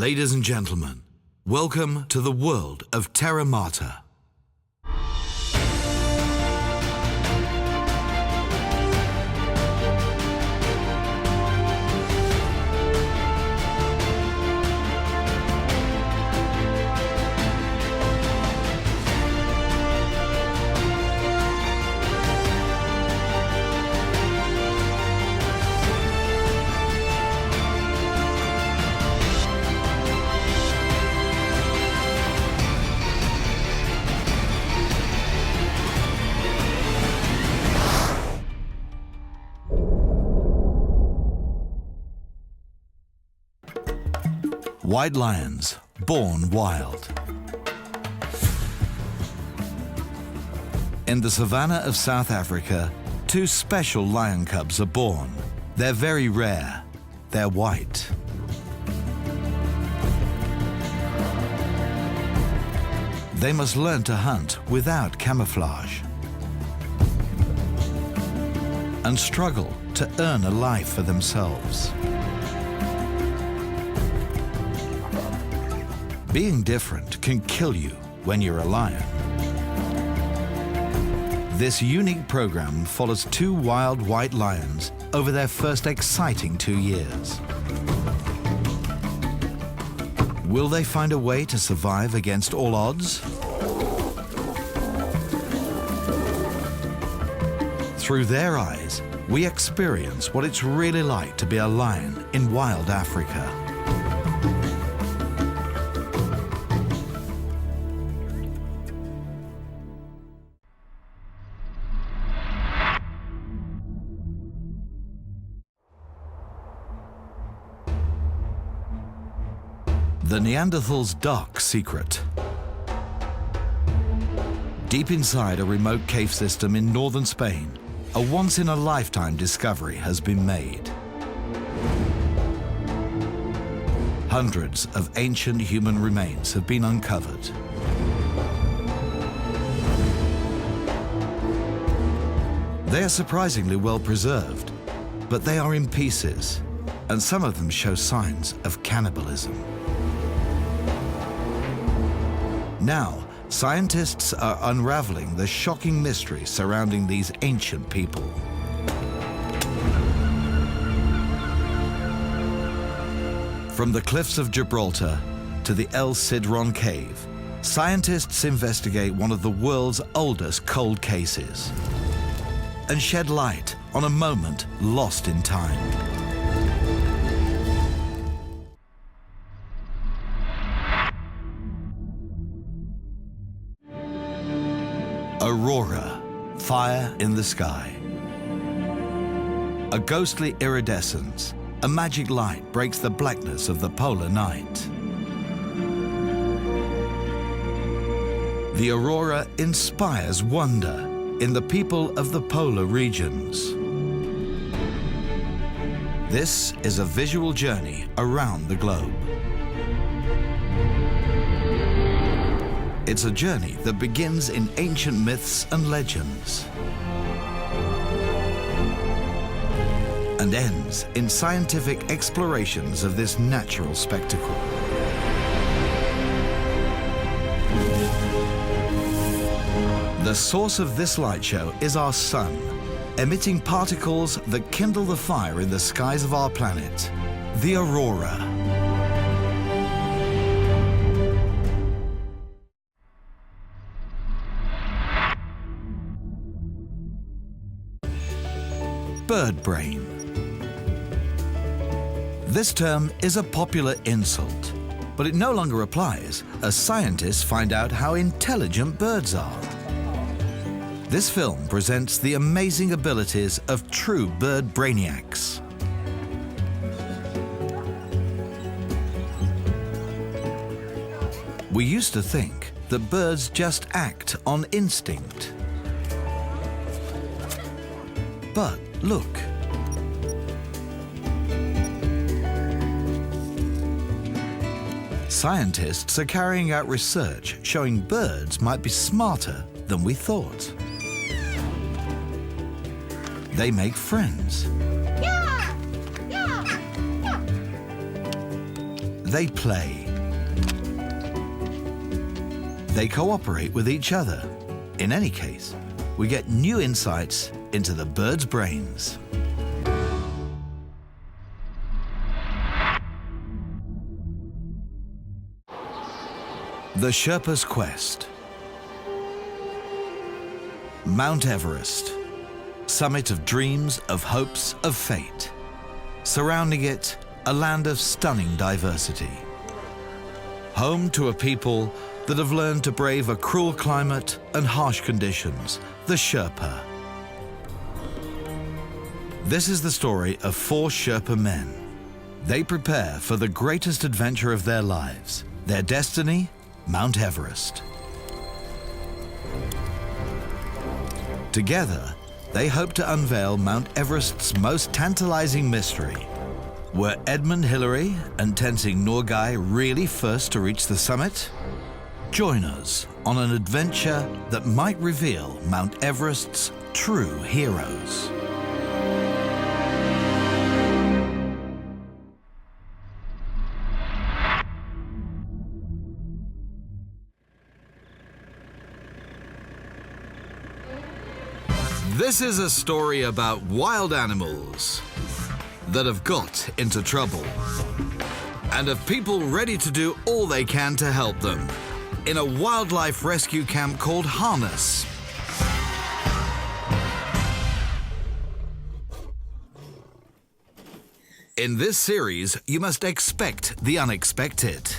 Ladies and gentlemen, welcome to the world of Terra Mata. White lions, born wild. In the savannah of South Africa, two special lion cubs are born. They're very rare. They're white. They must learn to hunt without camouflage and struggle to earn a life for themselves. Being different can kill you when you're a lion. This unique program follows two wild white lions over their first exciting 2 years. Will they find a way to survive against all odds? Through their eyes, we experience what it's really like to be a lion in wild Africa. The Neanderthal's dark secret. Deep inside a remote cave system in northern Spain, a once-in-a-lifetime discovery has been made. Hundreds of ancient human remains have been uncovered. They are surprisingly well preserved, but they are in pieces, and some of them show signs of cannibalism. Now, scientists are unraveling the shocking mystery surrounding these ancient people. From the cliffs of Gibraltar to the El Sidron cave, scientists investigate one of the world's oldest cold cases and shed light on a moment lost in time. Aurora, fire in the sky. A ghostly iridescence, a magic light breaks the blackness of the polar night. The aurora inspires wonder in the people of the polar regions. This is a visual journey around the globe. It's a journey that begins in ancient myths and legends and ends in scientific explorations of this natural spectacle. The source of this light show is our sun, emitting particles that kindle the fire in the skies of our planet, the aurora. Bird brain. This term is a popular insult, but it no longer applies as scientists find out how intelligent birds are. This film presents the amazing abilities of true bird brainiacs. We used to think that birds just act on instinct. But look. Scientists are carrying out research showing birds might be smarter than we thought. They make friends. They play. They cooperate with each other. In any case, we get new insights into the birds' brains. The Sherpa's Quest. Mount Everest, summit of dreams, of hopes, of fate. Surrounding it, a land of stunning diversity. Home to a people that have learned to brave a cruel climate and harsh conditions, the Sherpa. This is the story of 4 Sherpa men. They prepare for the greatest adventure of their lives, their destiny, Mount Everest. Together, they hope to unveil Mount Everest's most tantalizing mystery. Were Edmund Hillary and Tenzing Norgay really first to reach the summit? Join us on an adventure that might reveal Mount Everest's true heroes. This is a story about wild animals that have got into trouble and of people ready to do all they can to help them in a wildlife rescue camp called Harness. In this series, you must expect the unexpected.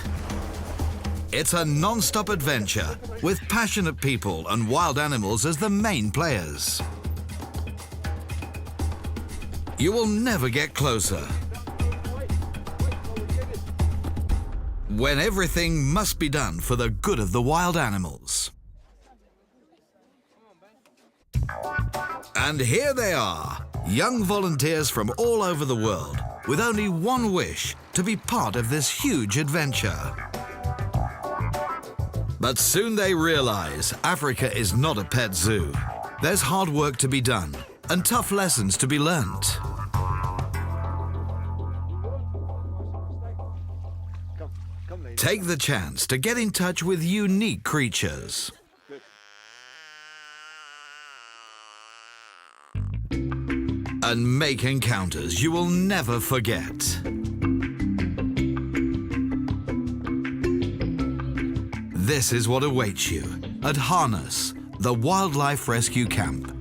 It's a non-stop adventure with passionate people and wild animals as the main players. You will never get closer. When everything must be done for the good of the wild animals. And here they are, young volunteers from all over the world, with only one wish: to be part of this huge adventure. But soon they realize Africa is not a pet zoo. There's hard work to be done and tough lessons to be learnt. Take the chance to get in touch with unique creatures. And make encounters you will never forget. This is what awaits you at Harness, the wildlife rescue camp.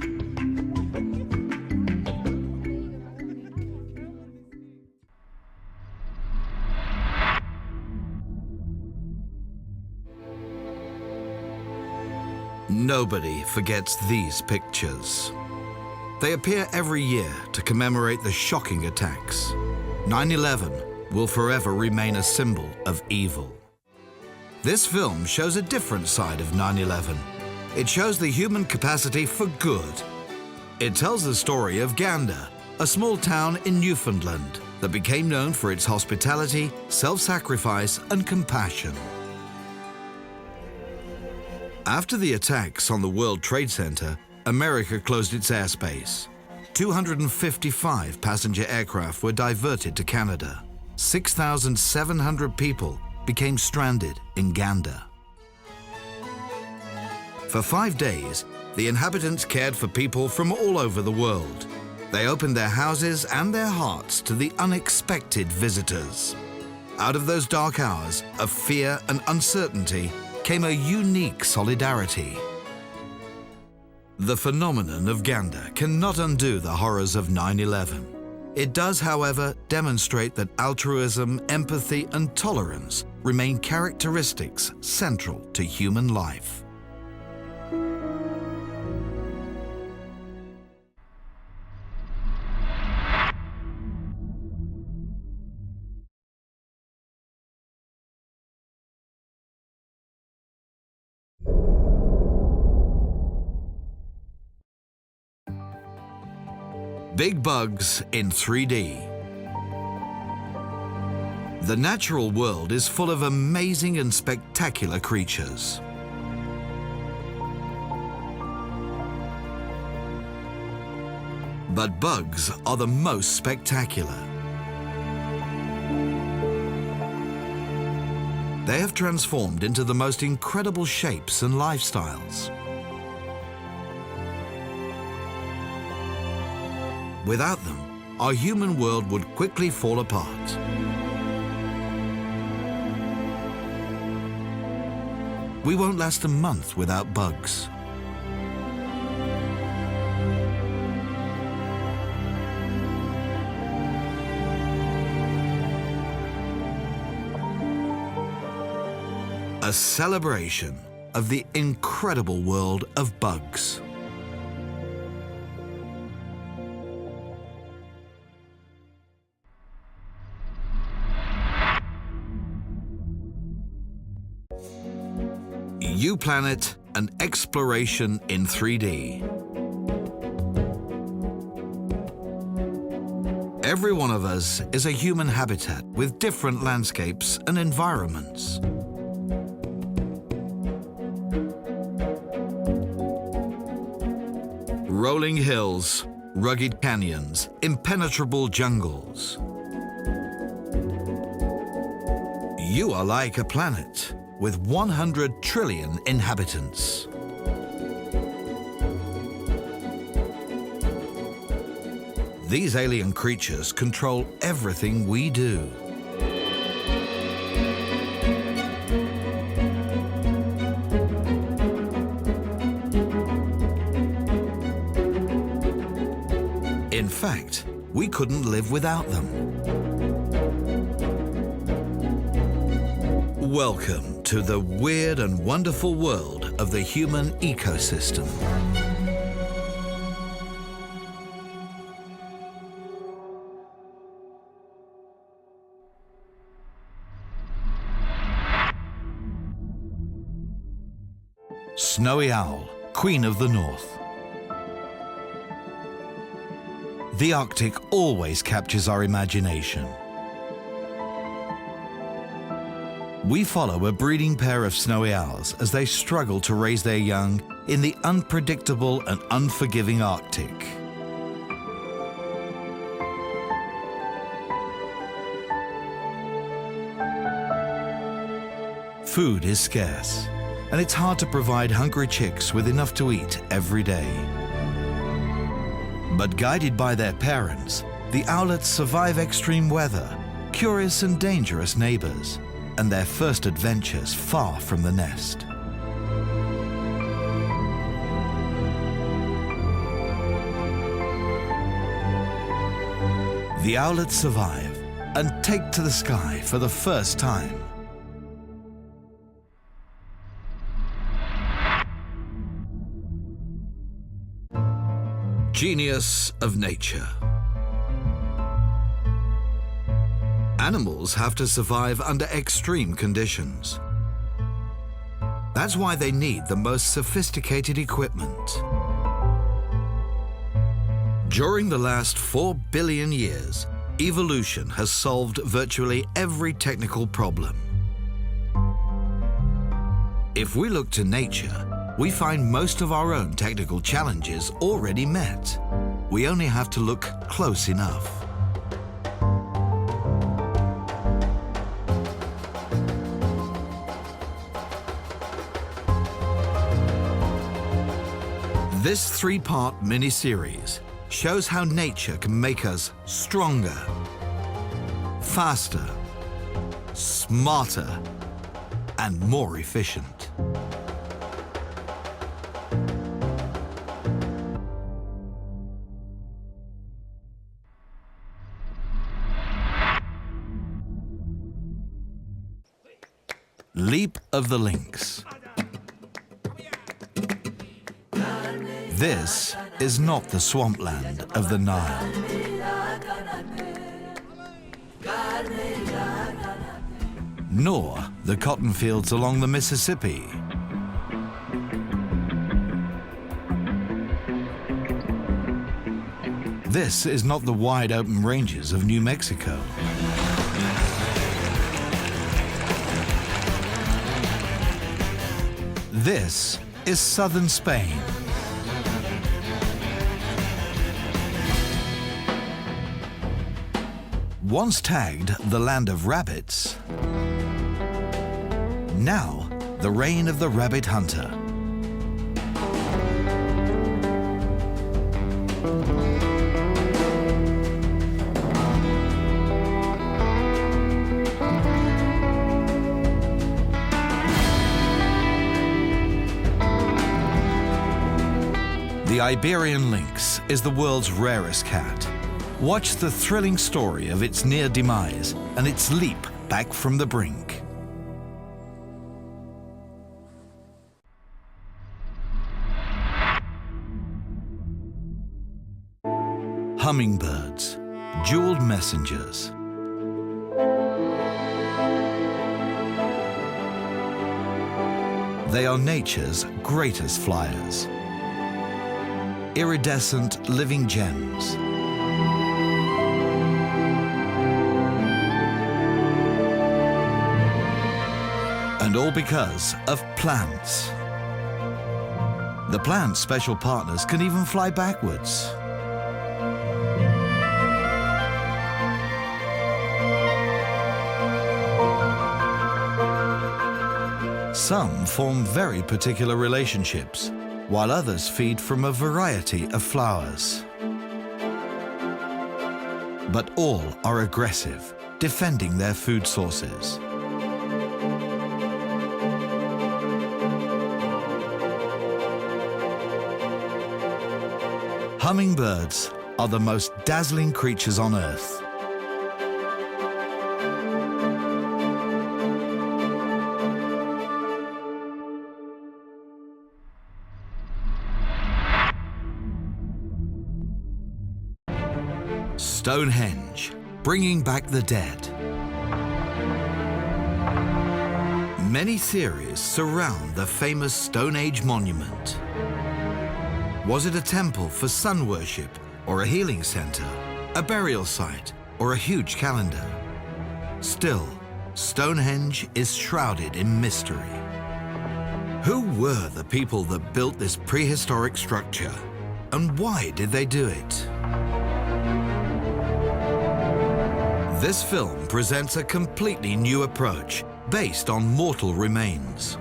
Nobody forgets these pictures. They appear every year to commemorate the shocking attacks. 9/11 will forever remain a symbol of evil. This film shows a different side of 9/11. It shows the human capacity for good. It tells the story of Gander, a small town in Newfoundland that became known for its hospitality, self-sacrifice, and compassion. After the attacks on the World Trade Center, America closed its airspace. 255 passenger aircraft were diverted to Canada. 6,700 people became stranded in Gander. For 5 days, the inhabitants cared for people from all over the world. They opened their houses and their hearts to the unexpected visitors. Out of those dark hours of fear and uncertainty came a unique solidarity. The phenomenon of Gander cannot undo the horrors of 9/11. It does, however, demonstrate that altruism, empathy, and tolerance remain characteristics central to human life. Big bugs in 3D. The natural world is full of amazing and spectacular creatures. But bugs are the most spectacular. They have transformed into the most incredible shapes and lifestyles. Without them, our human world would quickly fall apart. We won't last a month without bugs. A celebration of the incredible world of bugs. U-Planet, an exploration in 3D. Every one of us is a human habitat with different landscapes and environments. Rolling hills, rugged canyons, impenetrable jungles. You are like a planet with 100 trillion inhabitants. These alien creatures control everything we do. In fact, we couldn't live without them. Welcome to the weird and wonderful world of the human ecosystem. Snowy owl, queen of the north. The Arctic always captures our imagination. We follow a breeding pair of snowy owls as they struggle to raise their young in the unpredictable and unforgiving Arctic. Food is scarce, and it's hard to provide hungry chicks with enough to eat every day. But guided by their parents, the owlets survive extreme weather, curious and dangerous neighbors, and their first adventures far from the nest. The owlets survive and take to the sky for the first time. Genius of nature. Animals have to survive under extreme conditions. That's why they need the most sophisticated equipment. During the last 4 billion years, evolution has solved virtually every technical problem. If we look to nature, we find most of our own technical challenges already met. We only have to look close enough. This 3-part mini-series shows how nature can make us stronger, faster, smarter, and more efficient. Leap of the lynx. This is not the swampland of the Nile. Nor the cotton fields along the Mississippi. This is not the wide open ranges of New Mexico. This is southern Spain. Once tagged the land of rabbits, Now, the reign of the rabbit hunter. The Iberian lynx is the world's rarest cat. Watch the thrilling story of its near demise and its leap back from the brink. Hummingbirds, jeweled messengers. They are nature's greatest flyers. Iridescent living gems. And all because of plants. The plant's special partners can even fly backwards. Some form very particular relationships, while others feed from a variety of flowers. But all are aggressive, defending their food sources. Hummingbirds are the most dazzling creatures on Earth. Stonehenge, bringing back the dead. Many theories surround the famous Stone Age monument. Was it a temple for sun worship, or a healing center, a burial site, or a huge calendar? Still, Stonehenge is shrouded in mystery. Who were the people that built this prehistoric structure, and why did they do it? This film presents a completely new approach based on mortal remains.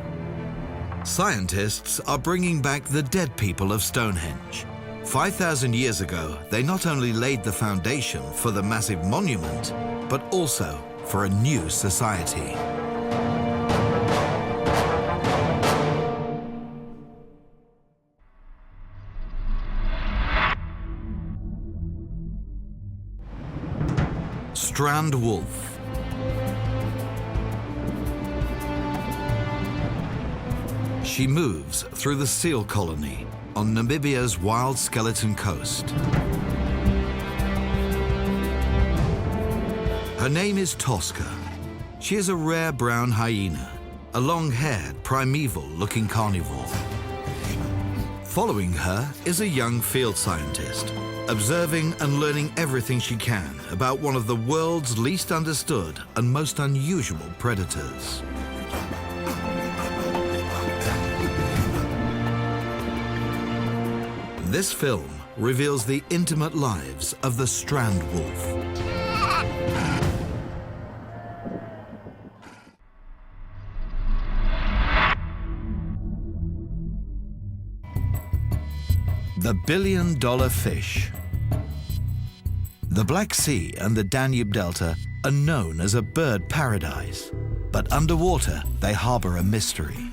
Scientists are bringing back the dead people of Stonehenge. 5,000 years ago, they not only laid the foundation for the massive monument, but also for a new society. Strand wolf. She moves through the seal colony on Namibia's wild skeleton coast. Her name is Tosca. She is a rare brown hyena, a long-haired, primeval-looking carnivore. Following her is a young field scientist, observing and learning everything she can about one of the world's least understood and most unusual predators. This film reveals the intimate lives of the strand wolf. The billion-dollar fish. The Black Sea and the Danube Delta are known as a bird paradise, but underwater they harbor a mystery.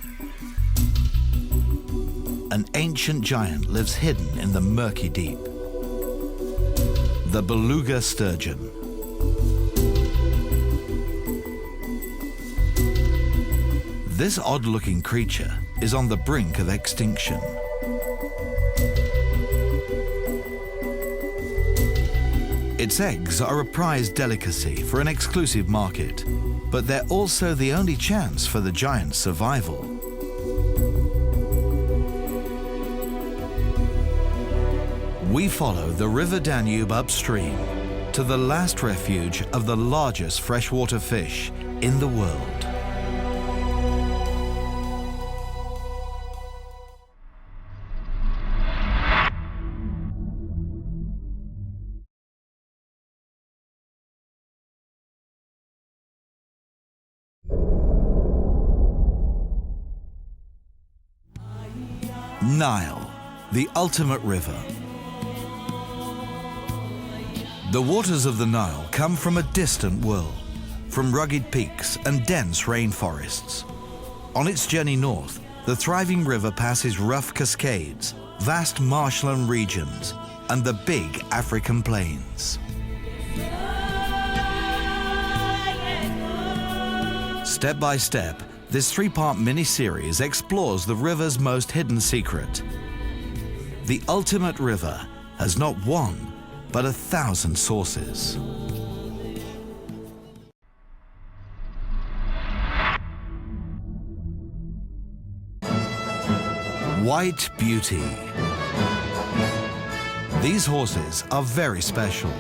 An ancient giant lives hidden in the murky deep. The beluga sturgeon. This odd-looking creature is on the brink of extinction. Its eggs are a prized delicacy for an exclusive market, but they're also the only chance for the giant's survival. We follow the River Danube upstream to the last refuge of the largest freshwater fish in the world. Nile, the ultimate river. The waters of the Nile come from a distant world, from rugged peaks and dense rainforests. On its journey north, the thriving river passes rough cascades, vast marshland regions, and the big African plains. Step by step, this three-part mini-series explores the river's most hidden secret. The ultimate river has not one, but 1,000 sources. White Beauty. These horses are very special.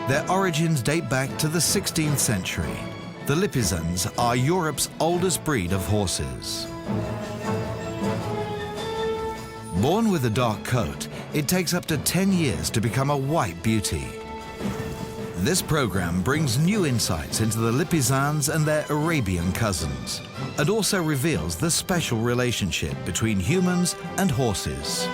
Their origins date back to the 16th century. The Lipizans are Europe's oldest breed of horses. Born with a dark coat, it takes up to 10 years to become a white beauty. This program brings new insights into the Lipizans and their Arabian cousins, and also reveals the special relationship between humans and horses.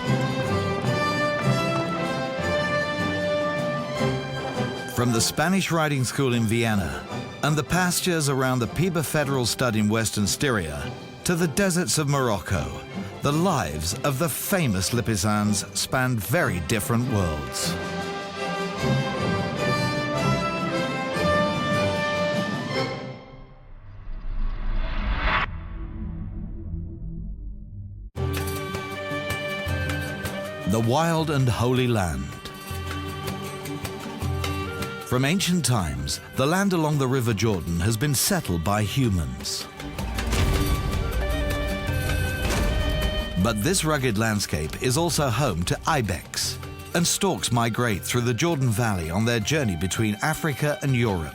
From the Spanish riding school in Vienna and the pastures around the Piba Federal Stud in Western Styria to the deserts of Morocco, the lives of the famous Lipizans spanned very different worlds. The wild and holy land. From ancient times, the land along the River Jordan has been settled by humans. But this rugged landscape is also home to ibex, and storks migrate through the Jordan Valley on their journey between Africa and Europe.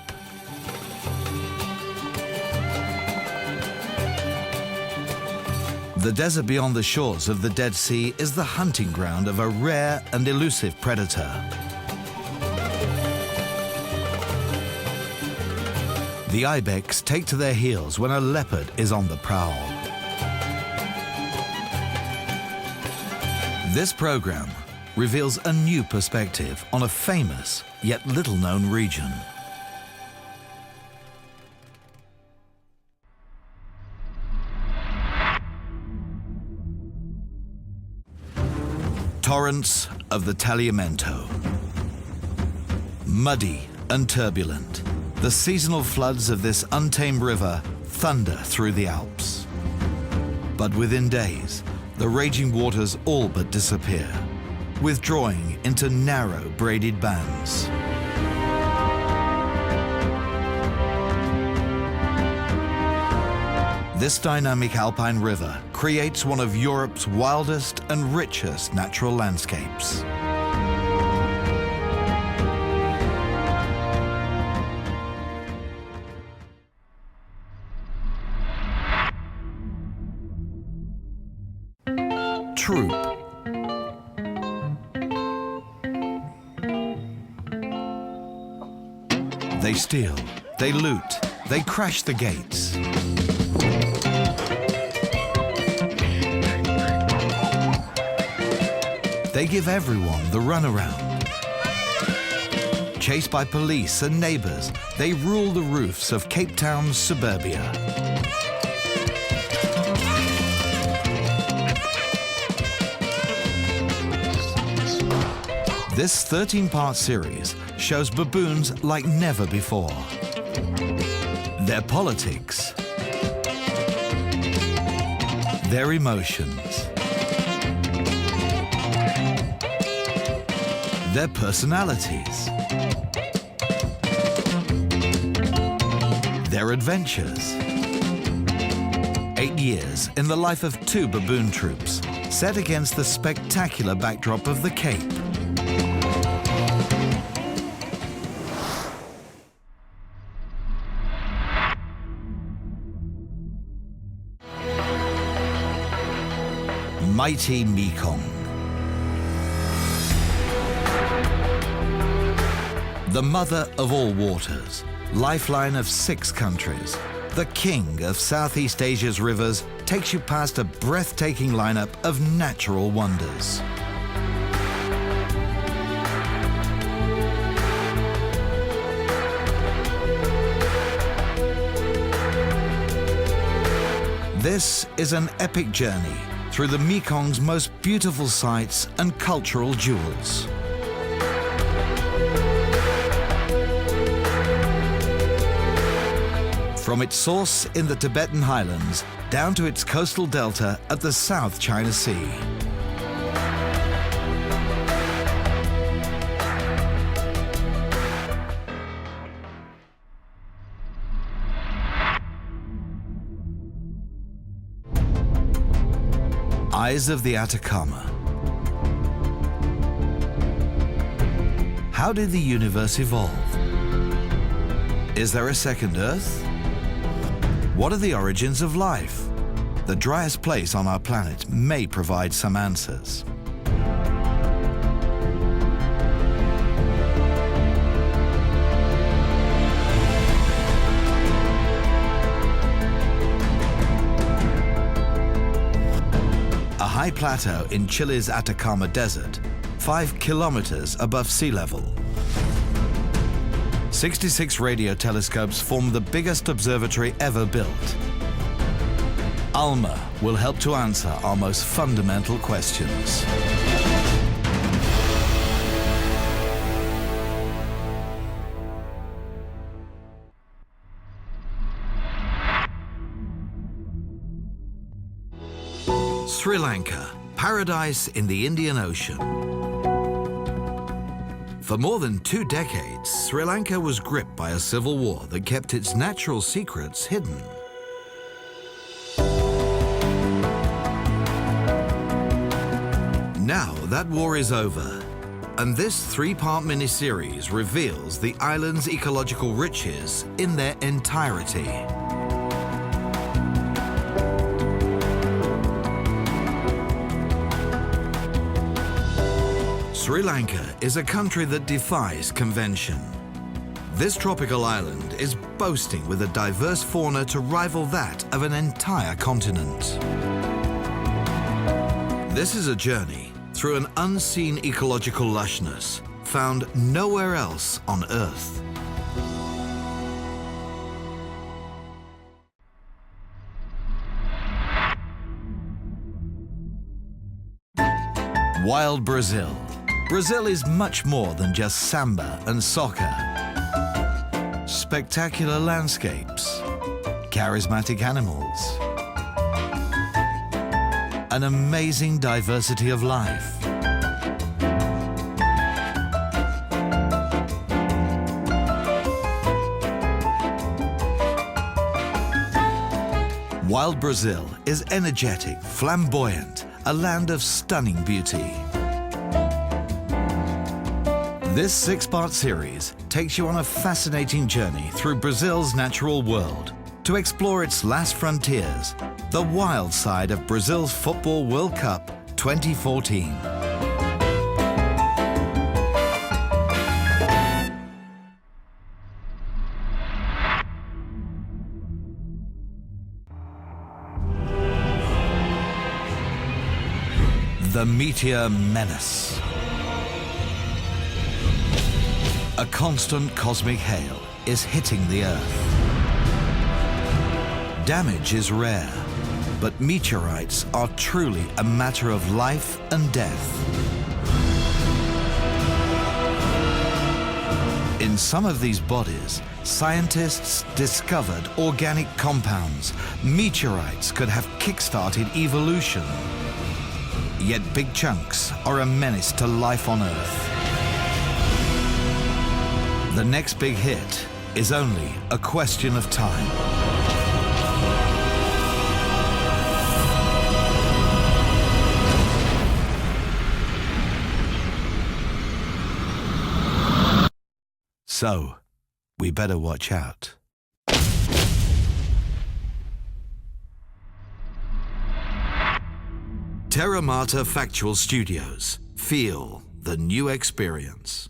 The desert beyond the shores of the Dead Sea is the hunting ground of a rare and elusive predator. The ibex take to their heels when a leopard is on the prowl. This program reveals a new perspective on a famous yet little-known region. Torrents of the Tagliamento. Muddy and turbulent, the seasonal floods of this untamed river thunder through the Alps. But within days, the raging waters all but disappear, withdrawing into narrow braided bands. This dynamic alpine river creates one of Europe's wildest and richest natural landscapes. Troop. They steal, they loot, they crash the gates. They give everyone the runaround. Chased by police and neighbors, they rule the roofs of Cape Town's suburbia. This 13-part series shows baboons like never before. Their politics, their emotions, their personalities, their adventures. 8 years in the life of 2 baboon troops, set against the spectacular backdrop of the Cape. Mighty Mekong. The mother of all waters, lifeline of 6 countries, the king of Southeast Asia's rivers takes you past a breathtaking lineup of natural wonders. This is an epic journey through the Mekong's most beautiful sights and cultural jewels. From its source in the Tibetan highlands down to its coastal delta at the South China Sea. Eyes of the Atacama. How did the universe evolve? Is there a second Earth? What are the origins of life? The driest place on our planet may provide some answers. A high plateau in Chile's Atacama Desert, 5 kilometers above sea level. 66 radio telescopes form the biggest observatory ever built. ALMA will help to answer our most fundamental questions. Sri Lanka, paradise in the Indian Ocean. For more than 2 decades, Sri Lanka was gripped by a civil war that kept its natural secrets hidden. Now that war is over, and this 3-part miniseries reveals the island's ecological riches in their entirety. Sri Lanka is a country that defies convention. This tropical island is boasting with a diverse fauna to rival that of an entire continent. This is a journey through an unseen ecological lushness found nowhere else on Earth. Wild Brazil. Brazil is much more than just samba and soccer. Spectacular landscapes, charismatic animals, an amazing diversity of life. Wild Brazil is energetic, flamboyant, a land of stunning beauty. This 6-part series takes you on a fascinating journey through Brazil's natural world to explore its last frontiers, the wild side of Brazil's Football World Cup 2014. The Meteor Menace. A constant cosmic hail is hitting the Earth. Damage is rare, but meteorites are truly a matter of life and death. In some of these bodies, scientists discovered organic compounds. Meteorites could have kick-started evolution. Yet big chunks are a menace to life on Earth. The next big hit is only a question of time. So, we better watch out. Terra Mata Factual Studios. Feel the new experience.